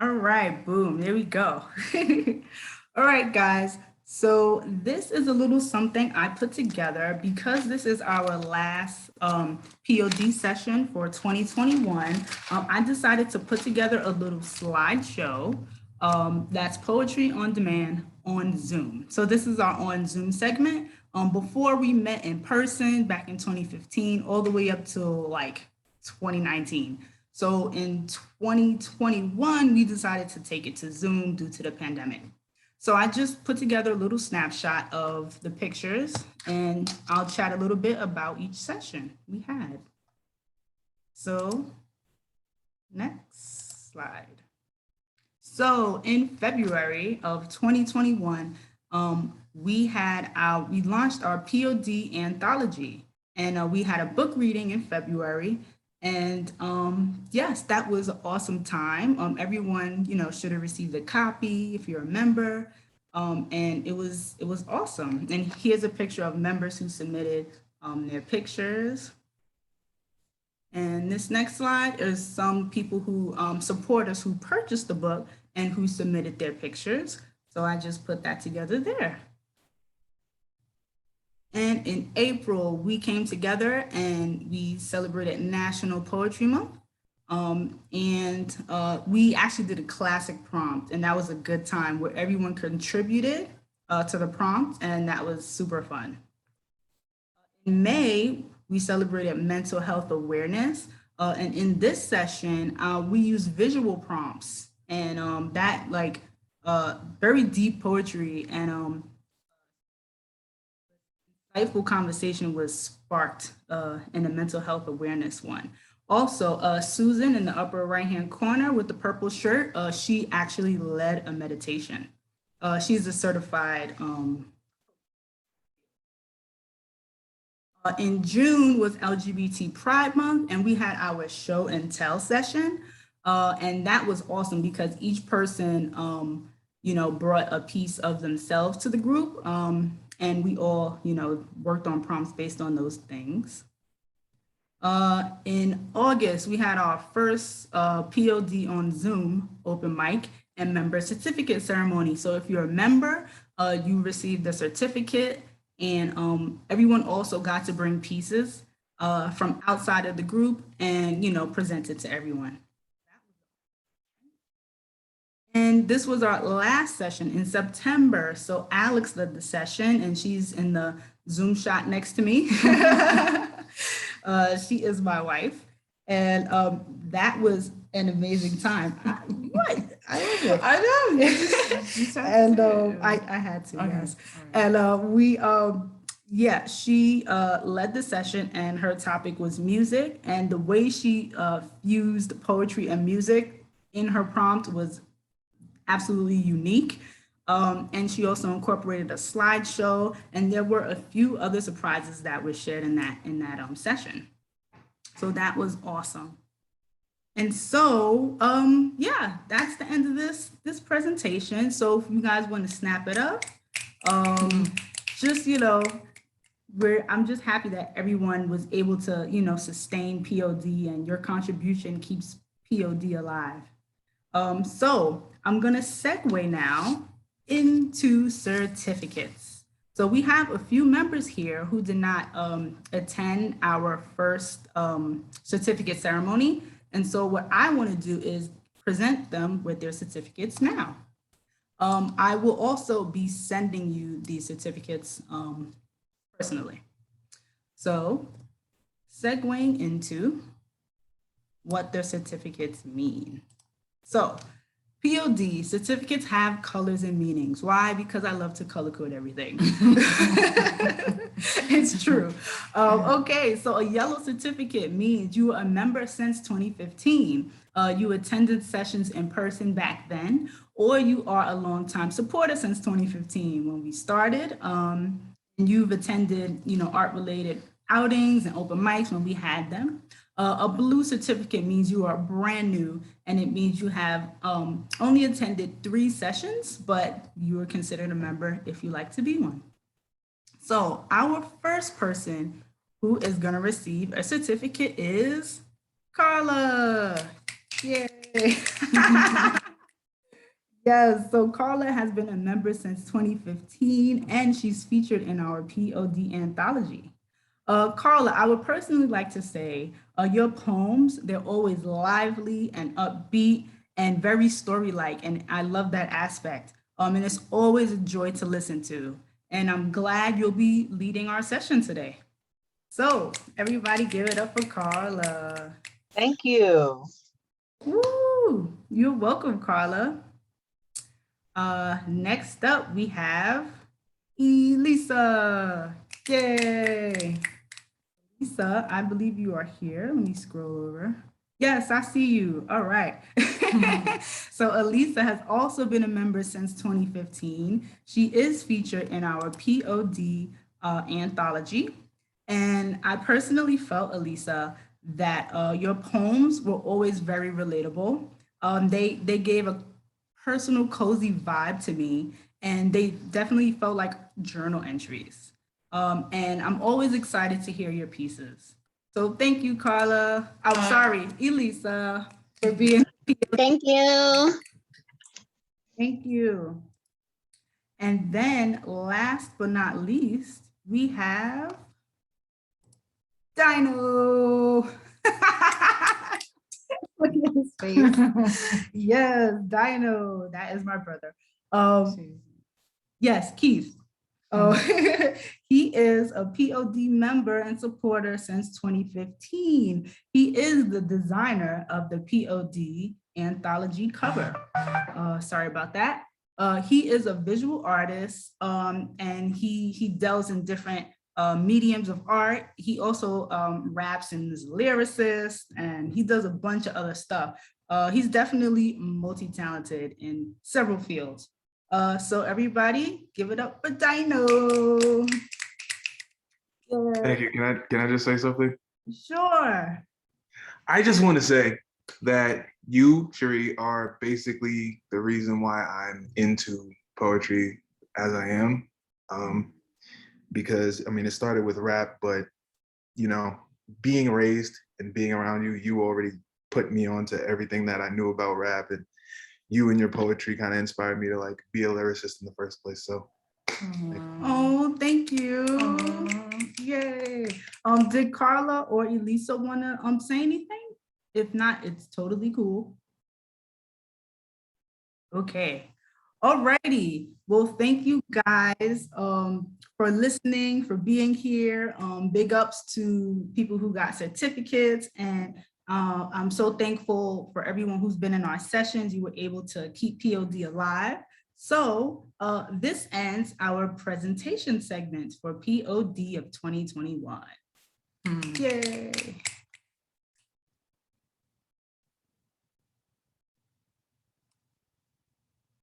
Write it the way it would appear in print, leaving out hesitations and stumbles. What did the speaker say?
All right, boom, there we go. All right, guys. So this is a little something I put together because this is our last POD session for 2021. I decided to put together a little slideshow that's poetry on demand on Zoom. So this is our on Zoom segment. Before we met in person back in 2015, all the way up to like 2019. So in 2021, we decided to take it to Zoom due to the pandemic. So I just put together a little snapshot of the pictures and I'll chat a little bit about each session we had. So next slide. So in February of 2021, we launched our POD anthology, and we had a book reading in February. And yes, that was an awesome time. Everyone, should have received a copy if you're a member. And it was awesome. And here's a picture of members who submitted their pictures. And this next slide is some people who support us who purchased the book and who submitted their pictures. So I just put that together there. And in April, we came together and we celebrated National Poetry Month. We actually did a classic prompt, and that was a good time where everyone contributed to the prompt, and that was super fun. In May, we celebrated mental health awareness. And in this session, we used visual prompts and that like very deep poetry and insightful conversation was sparked in the mental health awareness one. Also, Susan in the upper right-hand corner with the purple shirt, she actually led a meditation. She's a certified in June was LGBT Pride Month, and we had our show and tell session. And that was awesome because each person, brought a piece of themselves to the group. And we all, worked on prompts based on those things. In August, we had our first POD on Zoom open mic and member certificate ceremony. So if you're a member, you received a certificate, and everyone also got to bring pieces from outside of the group and present it to everyone. And this was our last session in September. So Alex led the session, and she's in the Zoom shot next to me. She is my wife, and that was an amazing time. What? I love it. I know. And I had to, Okay. yes. And she led the session, and her topic was music. And the way she fused poetry and music in her prompt was absolutely unique. And she also incorporated a slideshow, and there were a few other surprises that were shared in that session. So that was awesome. And so, yeah, that's the end of this presentation. So if you guys want to snap it up, just I'm just happy that everyone was able to sustain POD, and your contribution keeps POD alive. So I'm gonna segue now into certificates. So we have a few members here who did not attend our first certificate ceremony. And so what I want to do is present them with their certificates now. I will also be sending you these certificates personally. So segueing into what their certificates mean. So POD, certificates have colors and meanings. Why? Because I love to color code everything. It's true. Okay, so a yellow certificate means you were a member since 2015. You attended sessions in person back then, or you are a longtime supporter since 2015 when we started. And you've attended, art-related outings and open mics when we had them. A blue certificate means you are brand new, and it means you have only attended 3 sessions, but you are considered a member if you like to be one. So our first person who is going to receive a certificate is Carla. Yay. Yes, so Carla has been a member since 2015 and she's featured in our POD anthology. Carla, I would personally like to say your poems, they're always lively and upbeat and very story-like, and I love that aspect. And it's always a joy to listen to. And I'm glad you'll be leading our session today. So everybody give it up for Carla. Thank you. Woo! You're welcome, Carla. Next up, we have Elisa. Yay! Lisa, I believe you are here. Let me scroll over. Yes, I see you. All right. So Elisa has also been a member since 2015. She is featured in our POD anthology. And I personally felt, Elisa, that your poems were always very relatable. They gave a personal, cozy vibe to me, and they definitely felt like journal entries. And I'm always excited to hear your pieces. So thank you, Carla. I'm sorry, Elisa, for being here. Thank you. Thank you. And then last but not least, we have Dino. Look at his face. Yes, Dino. That is my brother. Yes, Keith. Oh, he is a POD member and supporter since 2015. He is the designer of the POD anthology cover. Sorry about that. He is a visual artist, and he delves in different mediums of art. He also raps and is a lyricist, and he does a bunch of other stuff. He's definitely multi-talented in several fields. So everybody, give it up for Dino. Thank you. Can I just say something? Sure. I just want to say that you, Cherie, are basically the reason why I'm into poetry as I am. Because I mean, it started with rap, but you know, being raised and being around you, you already put me onto everything that I knew about rap, and you and your poetry kind of inspired me to like be a lyricist in the first place. So Oh, thank you. Yay. Did Carla or Elisa wanna say anything? If not, it's totally cool. Okay. Alrighty. Well, thank you guys for listening, for being here. Big ups to people who got certificates, and I'm so thankful for everyone who's been in our sessions. You were able to keep POD alive. So this ends our presentation segment for POD of 2021. Yay.